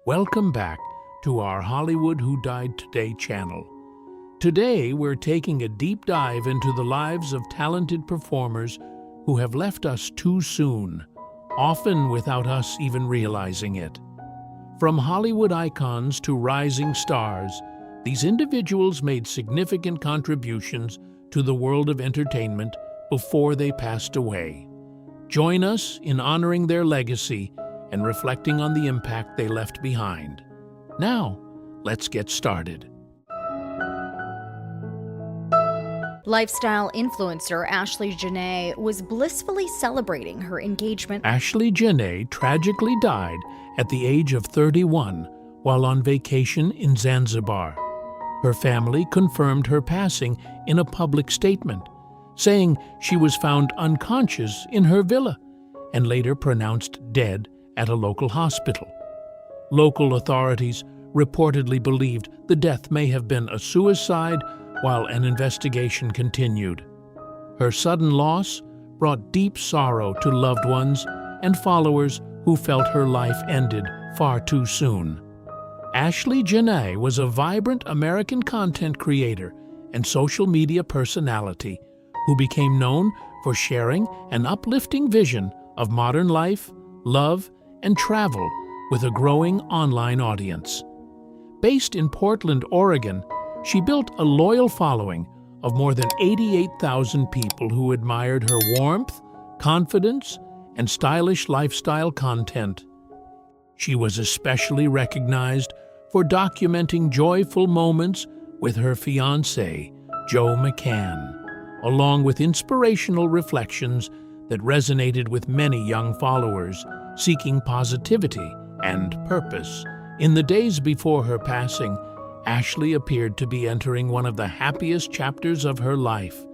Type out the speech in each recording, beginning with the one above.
Welcome back to our Hollywood Who Died Today channel. Today, we're taking a deep dive into the lives of talented performers who have left us too soon, often without us even realizing it. From Hollywood icons to rising stars, these individuals made significant contributions to the world of entertainment before they passed away. Join us in honoring their legacy and reflecting on the impact they left behind. Now, let's get started. Lifestyle influencer Ashley Janae was blissfully celebrating her engagement. Ashley Janae tragically died at the age of 31 while on vacation in Zanzibar. Her family confirmed her passing in a public statement, saying she was found unconscious in her villa and later pronounced dead at a local hospital. Local authorities reportedly believed the death may have been a suicide while an investigation continued. Her sudden loss brought deep sorrow to loved ones and followers who felt her life ended far too soon. Ashley Janae was a vibrant American content creator and social media personality who became known for sharing an uplifting vision of modern life, love, and travel with a growing online audience. Based in Portland, Oregon, she built a loyal following of more than 88,000 people who admired her warmth, confidence, and stylish lifestyle content. She was especially recognized for documenting joyful moments with her fiancé, Joe McCann, along with inspirational reflections that resonated with many young followers seeking positivity and purpose. In the days before her passing, Ashley appeared to be entering one of the happiest chapters of her life.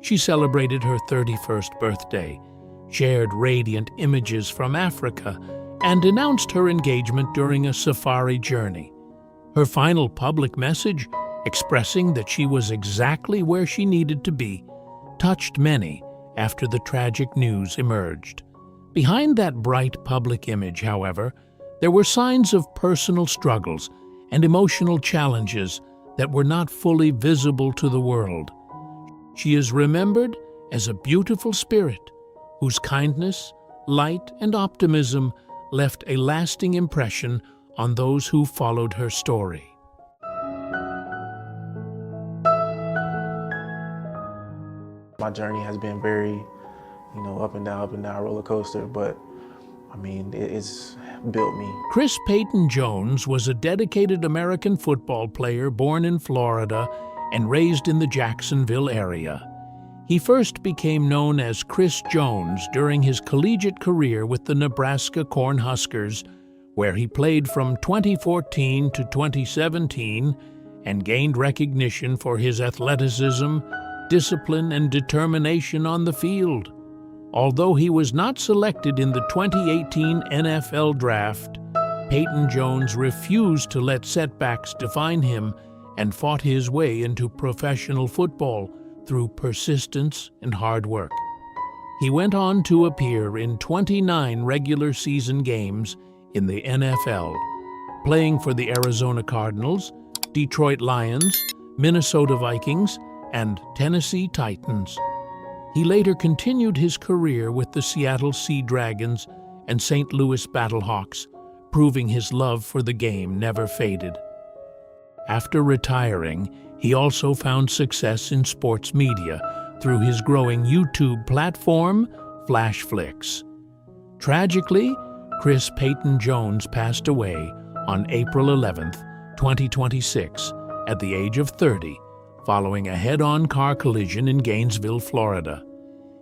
She celebrated her 31st birthday, shared radiant images from Africa, and announced her engagement during a safari journey. Her final public message, expressing that she was exactly where she needed to be, touched many after the tragic news emerged. Behind that bright public image, however, there were signs of personal struggles and emotional challenges that were not fully visible to the world. She is remembered as a beautiful spirit whose kindness, light, and optimism left a lasting impression on those who followed her story. My journey has been very, up and down roller coaster, but it's built me. Chris Payton-Jones was a dedicated American football player born in Florida and raised in the Jacksonville area. He first became known as Chris Jones during his collegiate career with the Nebraska Cornhuskers, where he played from 2014 to 2017 and gained recognition for his athleticism, discipline, and determination on the field. Although he was not selected in the 2018 NFL Draft, Payton-Jones refused to let setbacks define him and fought his way into professional football through persistence and hard work. He went on to appear in 29 regular season games in the NFL, playing for the Arizona Cardinals, Detroit Lions, Minnesota Vikings, and Tennessee Titans. He later continued his career with the Seattle Sea Dragons and St. Louis Battlehawks, proving his love for the game never faded. After retiring, he also found success in sports media through his growing YouTube platform, FlashFlix. Tragically, Chris Payton-Jones passed away on April 11, 2026, at the age of 30, following a head-on car collision in Gainesville, Florida.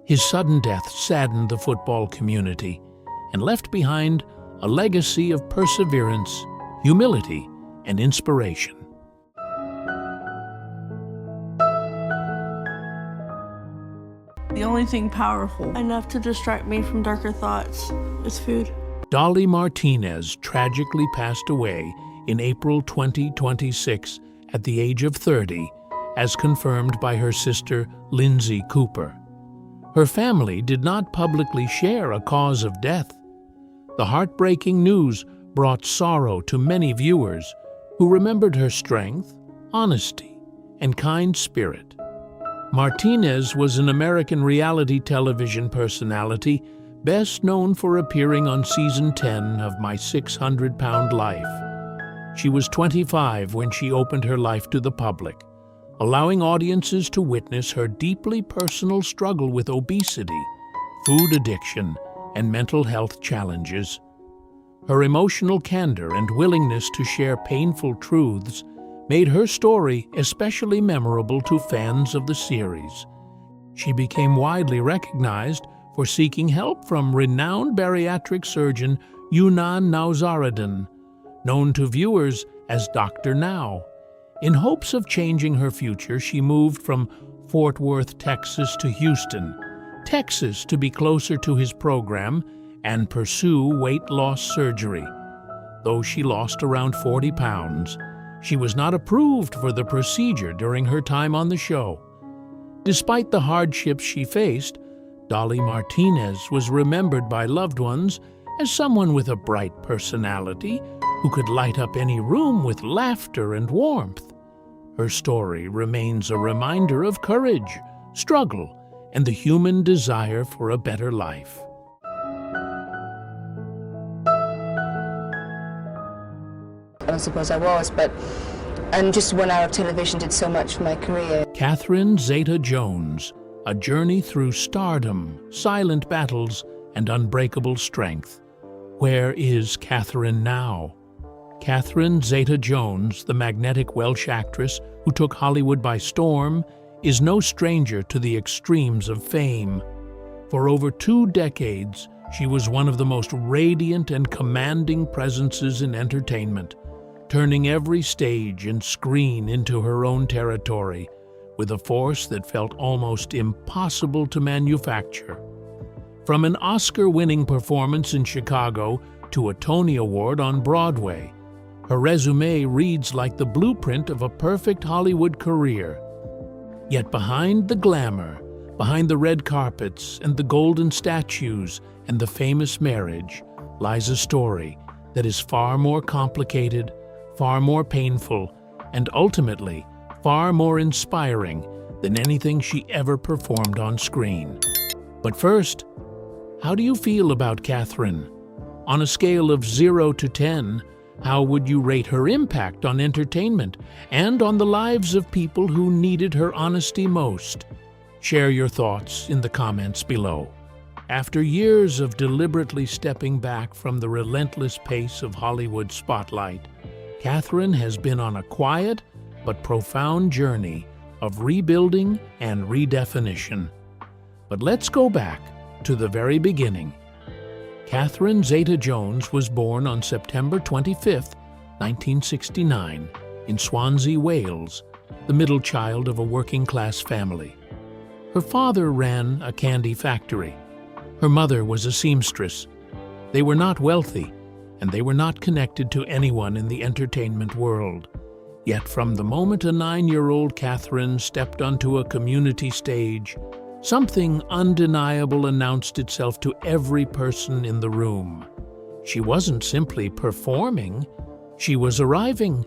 His sudden death saddened the football community and left behind a legacy of perseverance, humility, and inspiration. The only thing powerful enough to distract me from darker thoughts is food. Dolly Martinez tragically passed away in April 2026 at the age of 30, as confirmed by her sister, Lindsay Cooper. Her family did not publicly share a cause of death. The heartbreaking news brought sorrow to many viewers who remembered her strength, honesty, and kind spirit. Martinez was an American reality television personality best known for appearing on Season 10 of My 600-Pound Life. She was 25 when she opened her life to the public, allowing audiences to witness her deeply personal struggle with obesity, food addiction, and mental health challenges. Her emotional candor and willingness to share painful truths made her story especially memorable to fans of the series. She became widely recognized for seeking help from renowned bariatric surgeon Yunan Nauzaradin, known to viewers as Dr. Now. In hopes of changing her future, she moved from Fort Worth, Texas to Houston, Texas to be closer to his program and pursue weight loss surgery. Though she lost around 40 pounds, she was not approved for the procedure during her time on the show. Despite the hardships she faced, Dolly Martinez was remembered by loved ones as someone with a bright personality who could light up any room with laughter and warmth. Her story remains a reminder of courage, struggle, and the human desire for a better life. I suppose I was, and just 1 hour of television did so much for my career. Catherine Zeta-Jones, a journey through stardom, silent battles, and unbreakable strength. Where is Catherine now? Catherine Zeta-Jones, the magnetic Welsh actress who took Hollywood by storm, is no stranger to the extremes of fame. For over 2 decades, she was one of the most radiant and commanding presences in entertainment, turning every stage and screen into her own territory with a force that felt almost impossible to manufacture. From an Oscar-winning performance in Chicago to a Tony Award on Broadway, her resume reads like the blueprint of a perfect Hollywood career. Yet behind the glamour, behind the red carpets and the golden statues and the famous marriage, lies a story that is far more complicated, far more painful, and ultimately far more inspiring than anything she ever performed on screen. But first, how do you feel about Catherine? On a scale of 0 to 10, how would you rate her impact on entertainment and on the lives of people who needed her honesty most? Share your thoughts in the comments below. After years of deliberately stepping back from the relentless pace of Hollywood spotlight, Catherine has been on a quiet but profound journey of rebuilding and redefinition. But let's go back to the very beginning. Catherine Zeta-Jones was born on September 25, 1969, in Swansea, Wales, the middle child of a working-class family. Her father ran a candy factory. Her mother was a seamstress. They were not wealthy, and they were not connected to anyone in the entertainment world. Yet from the moment a 9-year-old Catherine stepped onto a community stage, something undeniable announced itself to every person in the room. She wasn't simply performing, she was arriving.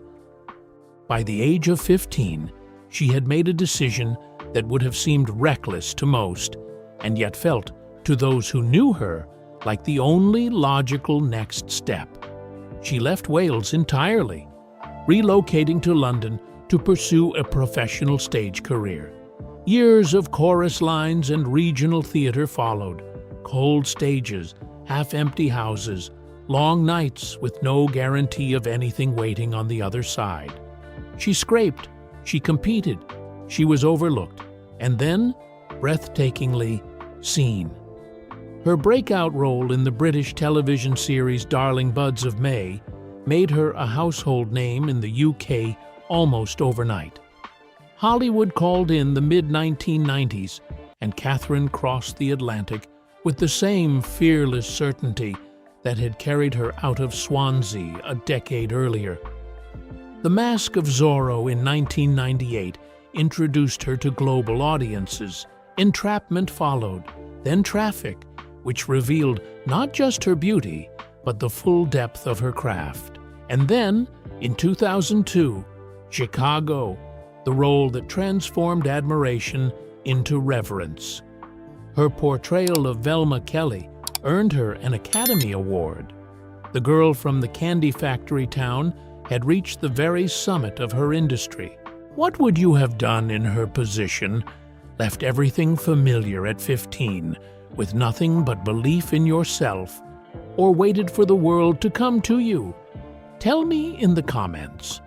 By the age of 15, she had made a decision that would have seemed reckless to most, and yet felt, to those who knew her, like the only logical next step. She left Wales entirely, relocating to London to pursue a professional stage career. Years of chorus lines and regional theater followed. Cold stages, half-empty houses, long nights with no guarantee of anything waiting on the other side. She scraped, she competed, she was overlooked, and then, breathtakingly, seen. Her breakout role in the British television series Darling Buds of May made her a household name in the UK almost overnight. Hollywood called in the mid-1990s, and Catherine crossed the Atlantic with the same fearless certainty that had carried her out of Swansea a decade earlier. The Mask of Zorro in 1998 introduced her to global audiences. Entrapment followed, then Traffic, which revealed not just her beauty, but the full depth of her craft. And then, in 2002, Chicago, the role that transformed admiration into reverence. Her portrayal of Velma Kelly earned her an Academy Award. The girl from the candy factory town had reached the very summit of her industry. What would you have done in her position? Left everything familiar at 15, with nothing but belief in yourself, or waited for the world to come to you? Tell me in the comments.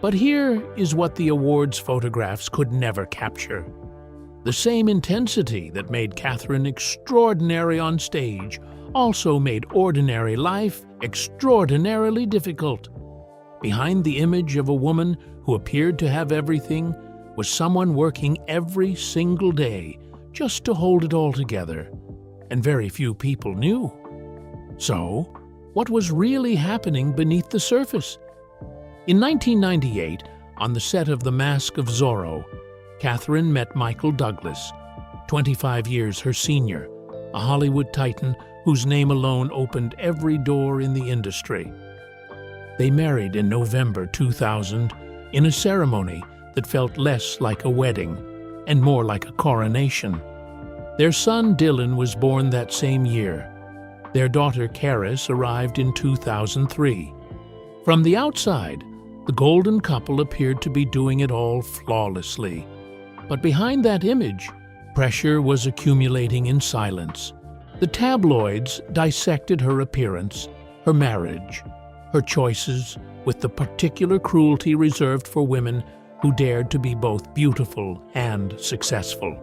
But here is what the awards photographs could never capture. The same intensity that made Catherine extraordinary on stage also made ordinary life extraordinarily difficult. Behind the image of a woman who appeared to have everything was someone working every single day just to hold it all together, and very few people knew. So, what was really happening beneath the surface? In 1998, on the set of The Mask of Zorro, Catherine met Michael Douglas, 25 years her senior, a Hollywood titan whose name alone opened every door in the industry. They married in November 2000 in a ceremony that felt less like a wedding and more like a coronation. Their son Dylan was born that same year. Their daughter Karis arrived in 2003. From the outside, the golden couple appeared to be doing it all flawlessly. But behind that image, pressure was accumulating in silence. The tabloids dissected her appearance, her marriage, her choices, with the particular cruelty reserved for women who dared to be both beautiful and successful.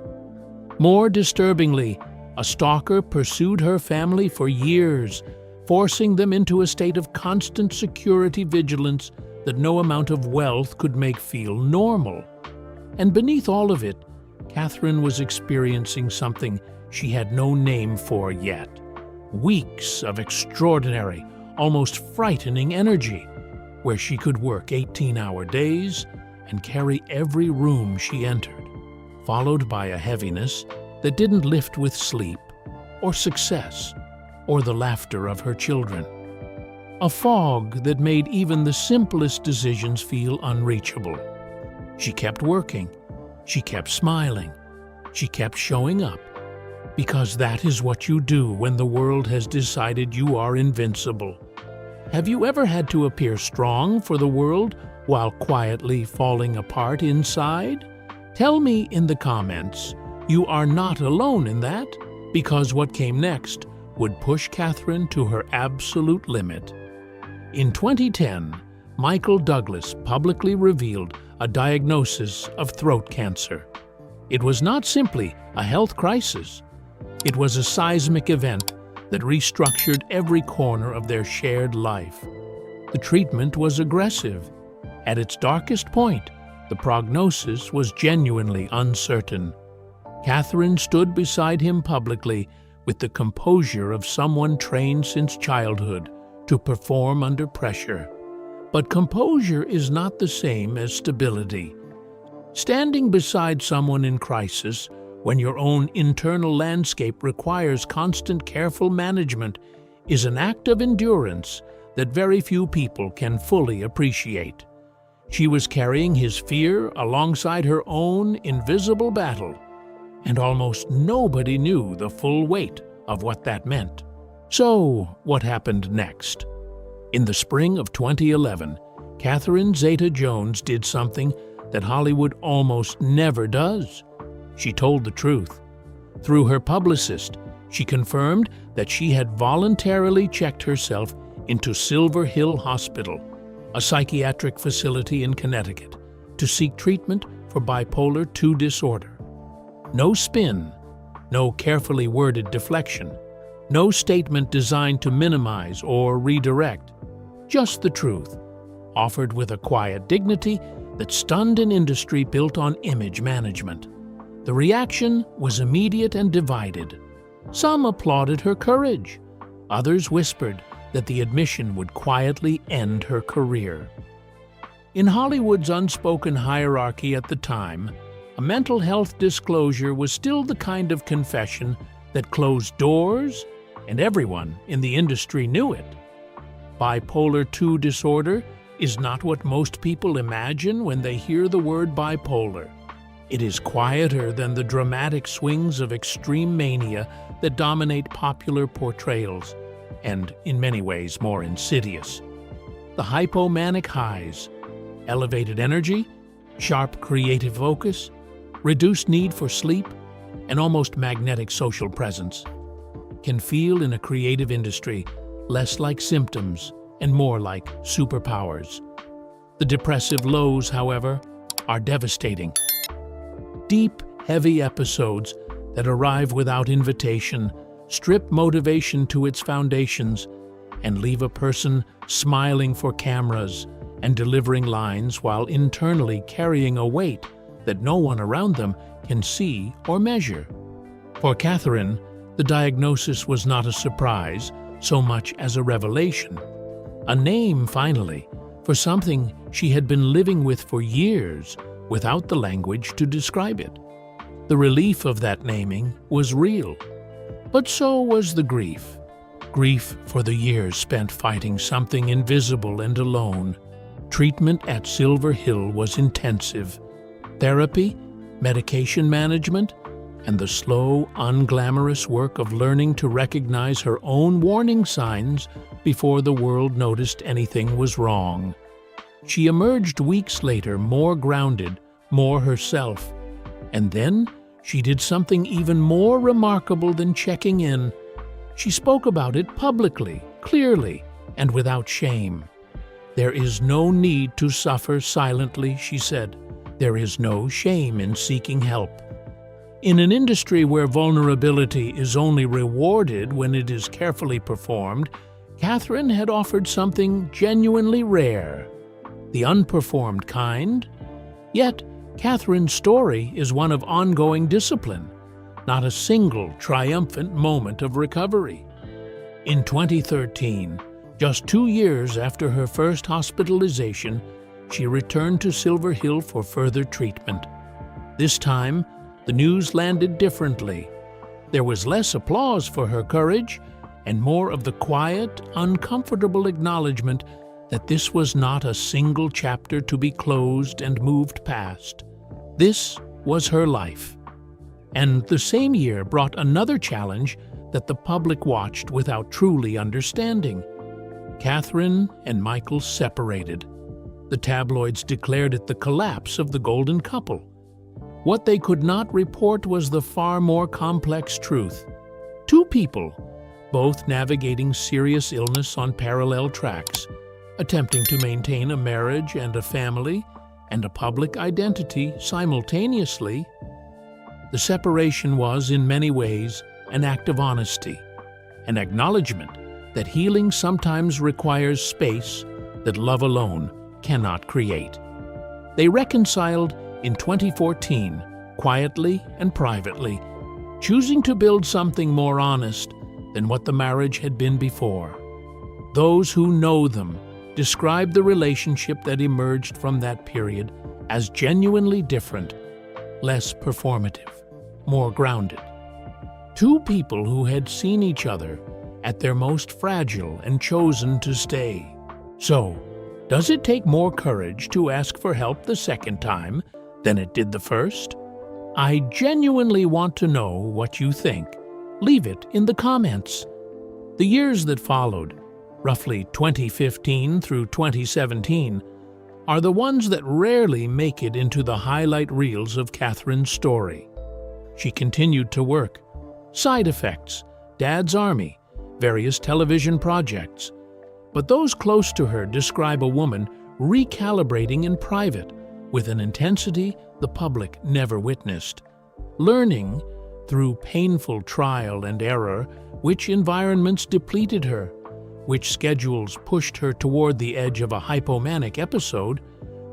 More disturbingly, a stalker pursued her family for years, forcing them into a state of constant security vigilance that no amount of wealth could make feel normal. And beneath all of it, Catherine was experiencing something she had no name for yet. Weeks of extraordinary, almost frightening energy, where she could work 18-hour days and carry every room she entered, followed by a heaviness that didn't lift with sleep, or success, or the laughter of her children. A fog that made even the simplest decisions feel unreachable. She kept working, she kept smiling, she kept showing up, because that is what you do when the world has decided you are invincible. Have you ever had to appear strong for the world while quietly falling apart inside? Tell me in the comments. You are not alone in that, because what came next would push Catherine to her absolute limit. In 2010, Michael Douglas publicly revealed a diagnosis of throat cancer. It was not simply a health crisis. It was a seismic event that restructured every corner of their shared life. The treatment was aggressive. At its darkest point, the prognosis was genuinely uncertain. Catherine stood beside him publicly with the composure of someone trained since childhood to perform under pressure. But composure is not the same as stability. Standing beside someone in crisis, when your own internal landscape requires constant careful management, is an act of endurance that very few people can fully appreciate. She was carrying his fear alongside her own invisible battle, and almost nobody knew the full weight of what that meant. So, what happened next? In the spring of 2011, Catherine Zeta-Jones did something that Hollywood almost never does. She told the truth. Through her publicist, she confirmed that she had voluntarily checked herself into Silver Hill Hospital, a psychiatric facility in Connecticut, to seek treatment for Bipolar II disorder. No spin, no carefully worded deflection, no statement designed to minimize or redirect. Just the truth, offered with a quiet dignity that stunned an industry built on image management. The reaction was immediate and divided. Some applauded her courage. Others whispered that the admission would quietly end her career. In Hollywood's unspoken hierarchy at the time, a mental health disclosure was still the kind of confession that closed doors, and everyone in the industry knew it. Bipolar II disorder is not what most people imagine when they hear the word bipolar. It is quieter than the dramatic swings of extreme mania that dominate popular portrayals, and in many ways more insidious. The hypomanic highs, elevated energy, sharp creative focus, reduced need for sleep, and almost magnetic social presence can feel in a creative industry less like symptoms and more like superpowers. The depressive lows, however, are devastating. Deep, heavy episodes that arrive without invitation strip motivation to its foundations and leave a person smiling for cameras and delivering lines while internally carrying a weight that no one around them can see or measure. For Catherine, the diagnosis was not a surprise so much as a revelation. A name, finally, for something she had been living with for years without the language to describe it. The relief of that naming was real, but so was the grief. Grief for the years spent fighting something invisible and alone. Treatment at Silver Hill was intensive. Therapy, medication management, and the slow, unglamorous work of learning to recognize her own warning signs before the world noticed anything was wrong. She emerged weeks later more grounded, more herself. And then she did something even more remarkable than checking in. She spoke about it publicly, clearly, and without shame. "There is no need to suffer silently," she said. "There is no shame in seeking help." In an industry where vulnerability is only rewarded when it is carefully performed, Catherine had offered something genuinely rare, the unperformed kind. Yet, Catherine's story is one of ongoing discipline, not a single triumphant moment of recovery. In 2013, just 2 years after her first hospitalization, she returned to Silver Hill for further treatment. This time, the news landed differently. There was less applause for her courage and more of the quiet, uncomfortable acknowledgement that this was not a single chapter to be closed and moved past. This was her life. And the same year brought another challenge that the public watched without truly understanding. Catherine and Michael separated. The tabloids declared it the collapse of the golden couple. What they could not report was the far more complex truth. Two people, both navigating serious illness on parallel tracks, attempting to maintain a marriage and a family and a public identity simultaneously. The separation was, in many ways, an act of honesty, an acknowledgement that healing sometimes requires space that love alone cannot create. They reconciled in 2014, quietly and privately, choosing to build something more honest than what the marriage had been before. Those who know them describe the relationship that emerged from that period as genuinely different, less performative, more grounded. Two people who had seen each other at their most fragile and chosen to stay. So, does it take more courage to ask for help the second time than it did the first? I genuinely want to know what you think. Leave it in the comments. The years that followed, roughly 2015 through 2017, are the ones that rarely make it into the highlight reels of Catherine's story. She continued to work. Side effects, Dad's Army, various television projects. But those close to her describe a woman recalibrating in private with an intensity the public never witnessed, learning through painful trial and error which environments depleted her, which schedules pushed her toward the edge of a hypomanic episode,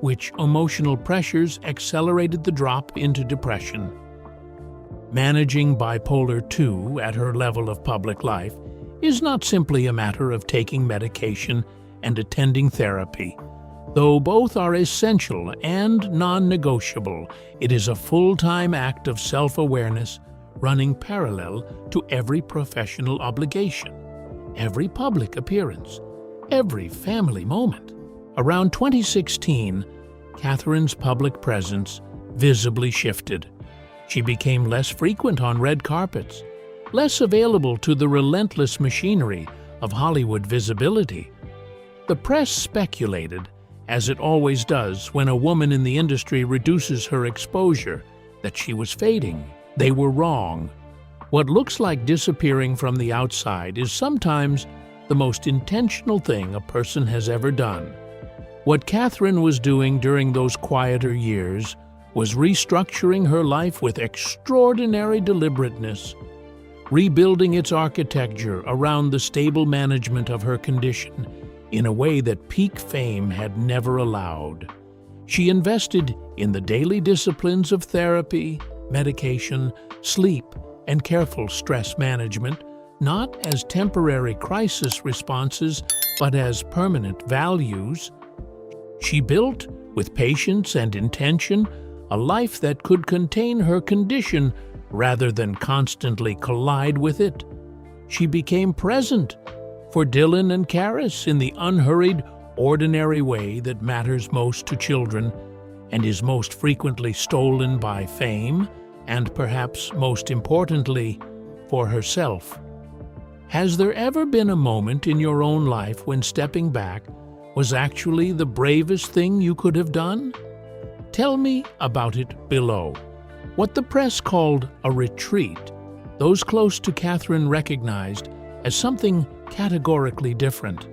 which emotional pressures accelerated the drop into depression. Managing Bipolar II at her level of public life is not simply a matter of taking medication and attending therapy. Though both are essential and non-negotiable, it is a full-time act of self-awareness running parallel to every professional obligation, every public appearance, every family moment. Around 2016, Catherine's public presence visibly shifted. She became less frequent on red carpets, less available to the relentless machinery of Hollywood visibility. The press speculated, as it always does when a woman in the industry reduces her exposure, that she was fading. They were wrong. What looks like disappearing from the outside is sometimes the most intentional thing a person has ever done. What Catherine was doing during those quieter years was restructuring her life with extraordinary deliberateness, rebuilding its architecture around the stable management of her condition in a way that peak fame had never allowed. She invested in the daily disciplines of therapy, medication, sleep, and careful stress management, not as temporary crisis responses, but as permanent values. She built, with patience and intention, a life that could contain her condition rather than constantly collide with it. She became present for Dylan and Karis in the unhurried, ordinary way that matters most to children and is most frequently stolen by fame and, perhaps most importantly, for herself. Has there ever been a moment in your own life when stepping back was actually the bravest thing you could have done? Tell me about it below. What the press called a retreat, those close to Catherine recognized as something categorically different.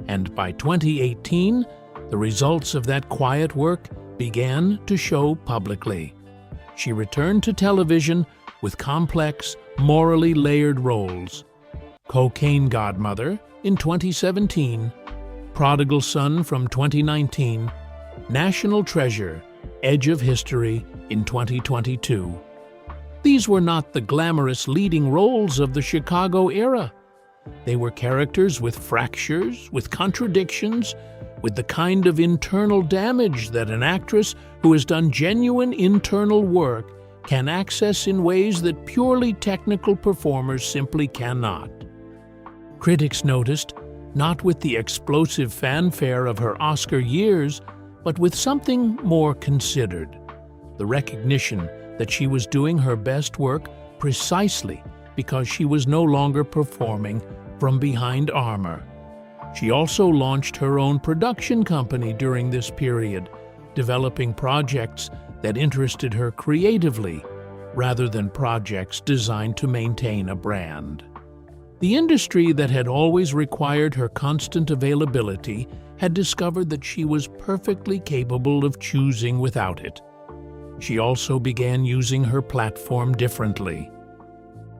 And by 2018, the results of that quiet work began to show publicly. She returned to television with complex, morally layered roles. Cocaine Godmother in 2017, Prodigal Son from 2019, National Treasure, Edge of History in 2022. These were not the glamorous leading roles of the Chicago era. They were characters with fractures, with contradictions, with the kind of internal damage that an actress who has done genuine internal work can access in ways that purely technical performers simply cannot. Critics noticed, not with the explosive fanfare of her Oscar years, but with something more considered, the recognition that she was doing her best work precisely because she was no longer performing from behind armor. She also launched her own production company during this period, developing projects that interested her creatively rather than projects designed to maintain a brand. The industry that had always required her constant availability had discovered that she was perfectly capable of choosing without it. She also began using her platform differently.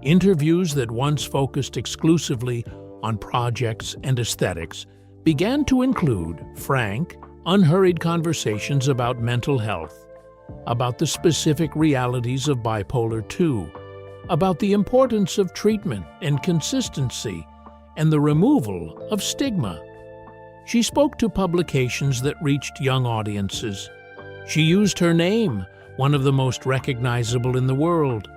Interviews that once focused exclusively on projects and aesthetics began to include frank, unhurried conversations about mental health, about the specific realities of Bipolar II, about the importance of treatment and consistency, and the removal of stigma. She spoke to publications that reached young audiences. She used her name, one of the most recognizable in the world,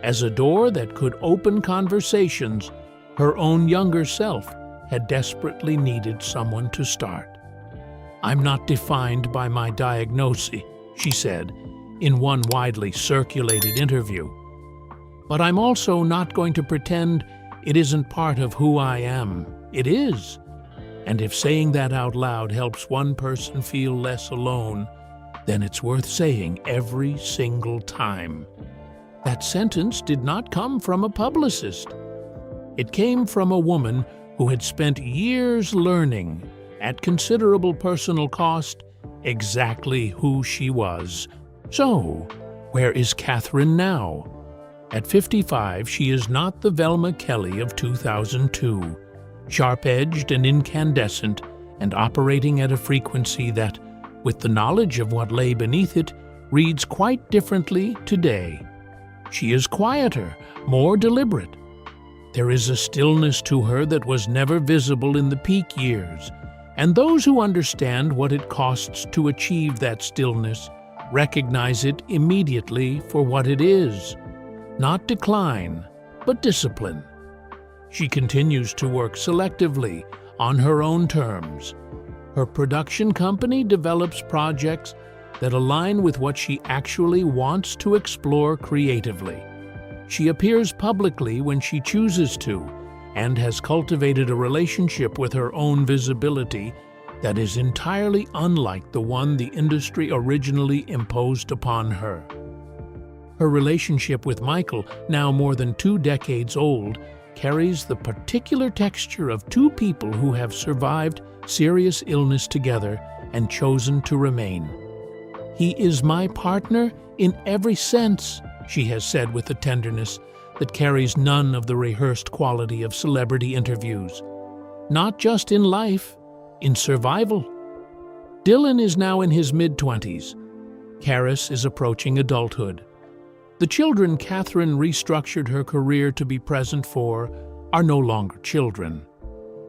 as a door that could open conversations her own younger self had desperately needed someone to start. "I'm not defined by my diagnosis," she said in one widely circulated interview. "But I'm also not going to pretend it isn't part of who I am. It is. And if saying that out loud helps one person feel less alone, then it's worth saying every single time." That sentence did not come from a publicist. It came from a woman who had spent years learning, at considerable personal cost, exactly who she was. So, where is Catherine now? At 55, she is not the Velma Kelly of 2002, sharp-edged and incandescent, and operating at a frequency that, with the knowledge of what lay beneath it, reads quite differently today. She is quieter, more deliberate. There is a stillness to her that was never visible in the peak years, and those who understand what it costs to achieve that stillness recognize it immediately for what it is. Not decline, but discipline. She continues to work selectively on her own terms. Her production company develops projects that align with what she actually wants to explore creatively. She appears publicly when she chooses to, and has cultivated a relationship with her own visibility that is entirely unlike the one the industry originally imposed upon her. Her relationship with Michael, now more than 2 decades old, carries the particular texture of two people who have survived serious illness together and chosen to remain. "He is my partner in every sense," she has said with a tenderness that carries none of the rehearsed quality of celebrity interviews. Not just in life, in survival. Dylan is now in his mid-20s. Karis is approaching adulthood. The children Catherine restructured her career to be present for are no longer children,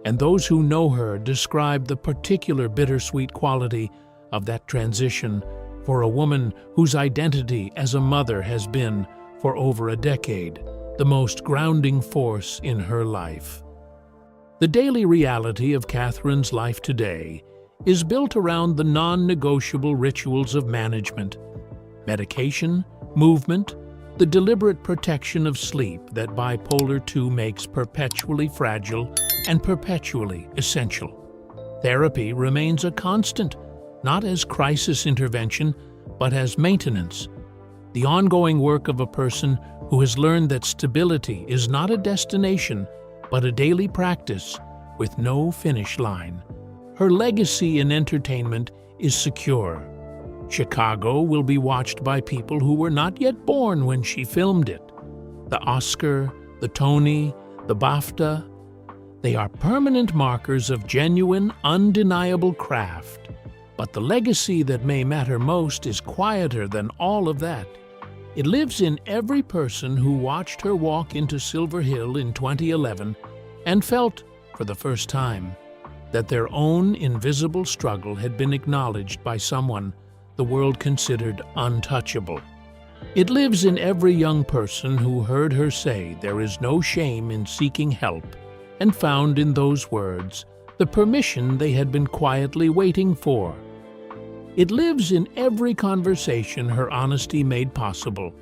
and those who know her describe the particular bittersweet quality of that transition for a woman whose identity as a mother has been, for over a decade, the most grounding force in her life. The daily reality of Catherine's life today is built around the non-negotiable rituals of management, medication, movement, the deliberate protection of sleep that Bipolar II makes perpetually fragile and perpetually essential. Therapy remains a constant, not as crisis intervention, but as maintenance, the ongoing work of a person who has learned that stability is not a destination, but a daily practice with no finish line. Her legacy in entertainment is secure. Chicago will be watched by people who were not yet born when she filmed it. The Oscar, the Tony, the BAFTA, they are permanent markers of genuine, undeniable craft. But the legacy that may matter most is quieter than all of that. It lives in every person who watched her walk into Silver Hill in 2011 and felt, for the first time, that their own invisible struggle had been acknowledged by someone the world considered untouchable. It lives in every young person who heard her say there is no shame in seeking help and found in those words the permission they had been quietly waiting for. It lives in every conversation her honesty made possible,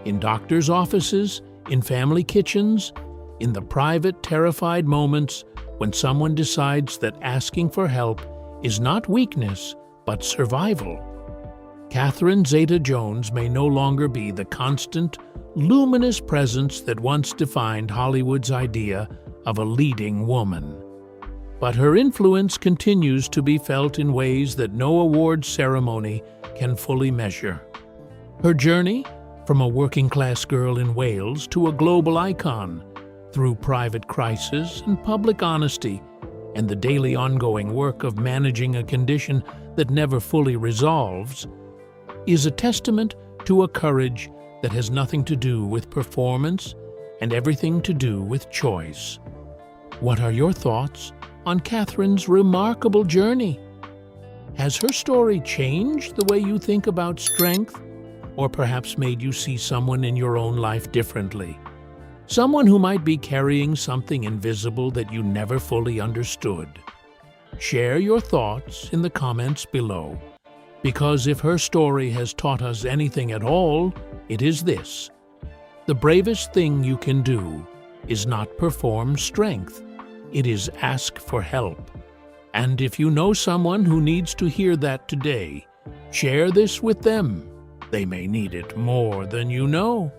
in doctors' offices, in family kitchens, in the private, terrified moments when someone decides that asking for help is not weakness, but survival. Catherine Zeta-Jones may no longer be the constant, luminous presence that once defined Hollywood's idea of a leading woman. But her influence continues to be felt in ways that no awards ceremony can fully measure. Her journey, from a working-class girl in Wales to a global icon, through private crisis and public honesty, and the daily ongoing work of managing a condition that never fully resolves, is a testament to a courage that has nothing to do with performance and everything to do with choice. What are your thoughts on Catherine's remarkable journey? Has her story changed the way you think about strength, or perhaps made you see someone in your own life differently? Someone who might be carrying something invisible that you never fully understood. Share your thoughts in the comments below, because if her story has taught us anything at all, it is this: the bravest thing you can do is not perform strength. It is ask for help. And if you know someone who needs to hear that today, share this with them. They may need it more than you know.